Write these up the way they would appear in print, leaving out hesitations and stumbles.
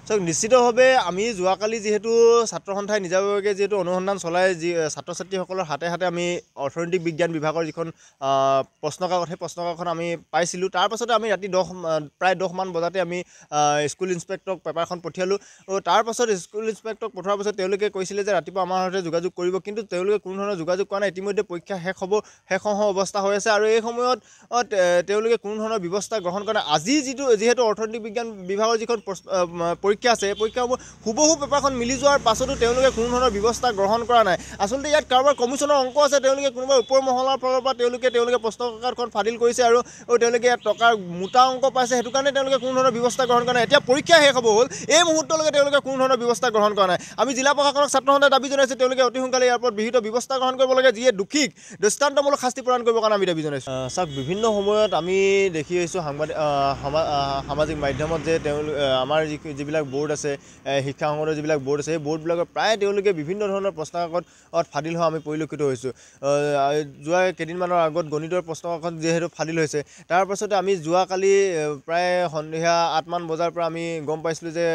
চাওক নিশ্চিতভাৱে আমি যোৱাকালি যিহেতু ছাত্ৰ সন্থাই নিজাববীয়াকৈ যিহেতু অনুসন্ধান চলাই ছাত্ৰ ছাত্ৰীসকলৰ হাতে হাতে আমি অৰ্থনৈতিক বিজ্ঞান বিভাগৰ যিখন প্ৰশ্নকাকত সেই প্ৰশ্নকাকতখন আমি পাইছিলোঁ। তাৰ পাছতে আমি ৰাতি প্ৰায় 10মান বজাতে আমি স্কুল ইনস্পেক্টৰক পেপাৰখন পঠিয়ালোঁ। তাৰ পাছত স্কুল ইনস্পেক্টৰক পঠোৱাৰ পাছত তেওঁলোকে কৈছিলে যে ৰাতিপুৱা আমাৰ সৈতে যোগাযোগ কৰিব, কিন্তু তেওঁলোকে কোনো ধৰণৰ যোগাযোগ কৰা নাই। ইতিমধ্যে পৰীক্ষা শেষ হওঁ অৱস্থা হৈ আছে আৰু এই সময়ত তেওঁলোকে কোনো ধৰণৰ ব্যৱস্থা গ্ৰহণ কৰা নাই। আজি যিহেতু অৰ্থনৈতিক বিজ্ঞান বিভাগৰ যিখন পৰীক্ষা আছে, এই পৰীক্ষাসমূহ হুবহু পেপাৰখন মিলি যোৱাৰ পাছতো তেওঁলোকে কোনো ধৰণৰ ব্যৱস্থা গ্ৰহণ কৰা নাই। আচলতে ইয়াত কাৰোবাৰ কমিশ্যনৰ অংক আছে, তেওঁলোকে কোনোবা ওপৰ মহলাৰ ফালৰ পৰা তেওঁলোকে প্ৰশ্নকাকতখন ফাদিল কৰিছে আৰু তেওঁলোকে ইয়াত টকাৰ মোটা অংক পাইছে, সেইটো কাৰণে তেওঁলোকে কোনো ধৰণৰ ব্যৱস্থা গ্ৰহণ কৰা নাই। এতিয়া পৰীক্ষা শেষ হ'ব হ'ল, এই মুহূৰ্তলৈকে তেওঁলোকে কোনো ধৰণৰ ব্যৱস্থা গ্ৰহণ কৰা নাই। আমি জিলা প্ৰশাসনক ছাত্ৰ সন্থাই দাবী জনাইছোঁ তেওঁলোকে অতি সোনকালে ইয়াৰ ওপৰত বিহিত ব্যৱস্থা গ্ৰহণ কৰিব লাগে, যিয়ে দোষীক দৃষ্টান্তমূলক শাস্তি প্ৰদান কৰিবৰ কাৰণে আমি দাবী জনাইছোঁ। চাওক, বিভিন্ন সময়ত আমি দেখি আহিছোঁ সামাজিক মাধ্যমত যে আমাৰ যিবিলাক বৰ্ড আছে, শিক্ষা সংসদৰ যিবিলাক বৰ্ড আছে, সেই বৰ্ডবিলাকৰ প্ৰায় তেওঁলোকে বিভিন্ন ধৰণৰ প্ৰশ্নকাকত ফাদিল হোৱা আমি পৰিলক্ষিত হৈছোঁ। যোৱা কেইদিনমানৰ আগত গণিতৰ প্ৰশ্নকাকত যিহেতু ফাদিল হৈছে, তাৰ পাছতে আমি যোৱাকালি প্ৰায় সন্ধিয়া 8মান বজাৰ পৰা আমি গম পাইছিলোঁ যে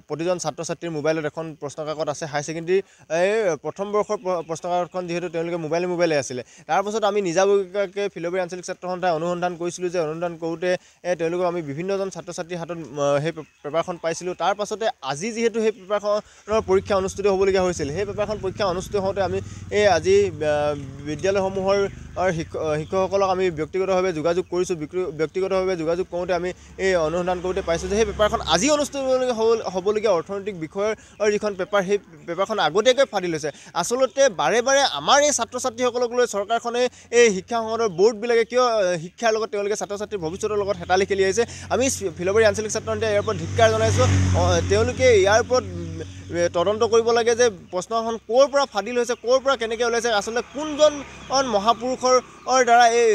প্ৰতিজন ছাত্ৰ ছাত্ৰীৰ মোবাইলত এখন প্ৰশ্নকাকত আছে। হাই ছেকেণ্ডেৰী প্ৰথম বৰ্ষৰ প্ৰশ্নকাকতখন যিহেতু তেওঁলোকে মোবাইলে আছিলে। তাৰপাছত আমি নিজাববীয়াকৈ ফিল'বাৰী আঞ্চলিক ছাত্ৰ সন্থাই অনুসন্ধান কৰিছিলোঁ, যে অনুসন্ধান কৰোঁতে তেওঁলোকক আমি বিভিন্নজন ছাত্ৰ ছাত্ৰীৰ হাতত সেই পেপাৰখন পাইছিলোঁ। তাৰ পাছতে আজি যিহেতু সেই পেপাৰখনৰ পৰীক্ষা অনুষ্ঠিত হ'বলগীয়া হৈছিল, সেই পেপাৰখন পৰীক্ষা অনুষ্ঠিত হওঁতে আমি আজি বিদ্যালয়সমূহৰ শিক্ষকসকলক আমি ব্যক্তিগতভাৱে যোগাযোগ কৰিছোঁ। ব্যক্তিগতভাৱে যোগাযোগ কৰোঁতে আমি অনুসন্ধান কৰোঁতে পাইছোঁ যে সেই পেপাৰখন আজি অনুষ্ঠিত হ'বলগীয়া অৰ্থনৈতিক বিষয়ৰ যিখন পেপাৰ, সেই পেপাৰখন আগতীয়াকৈ ফাদিল হৈছে। আচলতে বাৰে বাৰে আমাৰ এই ছাত্ৰ ছাত্ৰীসকলক লৈ চৰকাৰখনে, এই শিক্ষা সংসদৰ বৰ্ডবিলাকে কিয় শিক্ষাৰ লগত তেওঁলোকে ছাত্ৰ ছাত্ৰীৰ ভৱিষ্যতৰ লগত হেতালি খেলি আহিছে। আমি ফিল'বাৰী আঞ্চলিক ছাত্ৰ সন্থাই ইয়াৰ ওপৰত ধিক্কাৰ জনাইছোঁ। তেওঁলোকে ইয়াৰ ওপৰত তদন্ত কৰিব লাগে যে প্ৰশ্নখন ক'ৰ পৰা ফাদিল হৈছে, ক'ৰ পৰা কেনেকৈ ওলাইছে, আচলতে কোনজন মহাপুৰুষৰ দ্বাৰা এই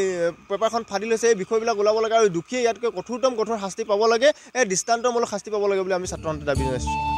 পেপাৰখন ফাদিল হৈছে, এই বিষয়বিলাক ওলাব লাগে আৰু দোষীয়ে ইয়াতকৈ কঠোৰ শাস্তি পাব লাগে, দৃষ্টান্তমূলক শাস্তি পাব লাগে বুলি আমি ছাত্ৰ সন্থাই দাবী জনাইছোঁ।